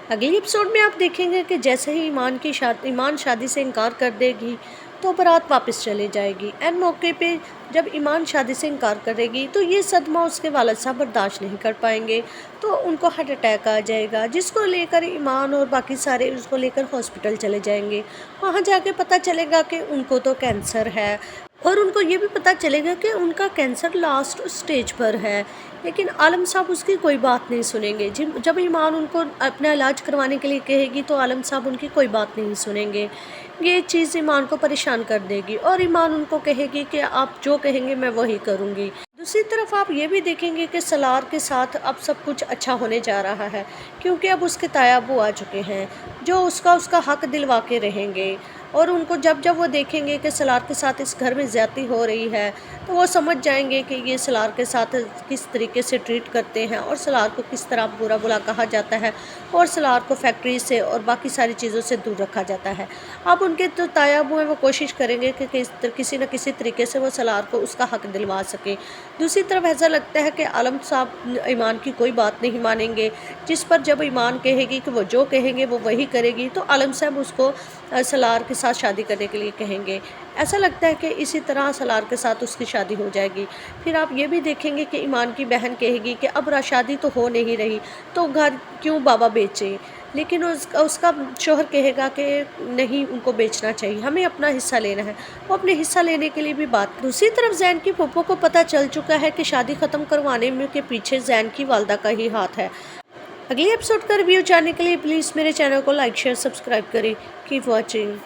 अगले एपिसोड में आप देखेंगे कि जैसे ही ईमान शादी से इनकार कर देगी तो बारात वापस चली जाएगी। एन मौके पे जब ईमान शादी से इनकार करेगी तो ये सदमा उसके वालिद साहब बर्दाश्त नहीं कर पाएंगे, तो उनको हार्ट अटैक आ जाएगा, जिसको लेकर ईमान और बाकी सारे उसको लेकर हॉस्पिटल चले जाएंगे। वहाँ जाके पता चलेगा कि उनको तो कैंसर है, और उनको ये भी पता चलेगा कि उनका कैंसर लास्ट स्टेज पर है। लेकिन आलम साहब उसकी कोई बात नहीं सुनेंगे। जब ईमान उनको अपना इलाज करवाने के लिए कहेगी तो आलम साहब उनकी कोई बात नहीं सुनेंगे। ये चीज़ ईमान को परेशान कर देगी और ईमान उनको कहेगी कि आप जो कहेंगे मैं वही करूँगी। दूसरी तरफ आप ये भी देखेंगे कि सलार के साथ अब सब कुछ अच्छा होने जा रहा है, क्योंकि अब उसके ताया अब्बू आ चुके हैं जो उसका हक दिलवा के रहेंगे। और उनको जब वो देखेंगे कि सलार के साथ इस घर में ज़्यादती हो रही है तो वो समझ जाएंगे कि ये सलार के साथ किस तरीके से ट्रीट करते हैं और सलार को किस तरह बुरा बुला कहा जाता है और सलार को फैक्ट्री से और बाकी सारी चीज़ों से दूर रखा जाता है। अब उनके जो ताया अब्बू हैं वो कोशिश करेंगे कि किसी न किसी तरीके से वो सलार को उसका हक दिलवा सके। दूसरी तरफ ऐसा लगता है कि आलम साहब ईमान की कोई बात नहीं मानेंगे, जिस पर जब ईमान कहेगी कि वो जो कहेंगे वो वही करेगी तो आलम साहब उसको सलार के साथ शादी करने के लिए कहेंगे। ऐसा लगता है कि इसी तरह सलार के साथ उसकी शादी हो जाएगी। फिर आप ये भी देखेंगे कि ईमान की बहन कहेगी कि अब शादी तो हो नहीं रही तो घर क्यों बाबा बेचे, लेकिन उसका शौहर कहेगा कि नहीं, उनको बेचना चाहिए, हमें अपना हिस्सा लेना है। वो अपने हिस्सा लेने के लिए भी बात। दूसरी तरफ जैन की फूफो को पता चल चुका है कि शादी ख़त्म करवाने में के पीछे जैन की वालदा का ही हाथ है। अगले एपिसोड का रिव्यू जानने के लिए प्लीज़ मेरे चैनल को लाइक शेयर सब्सक्राइब करें। Keep watching.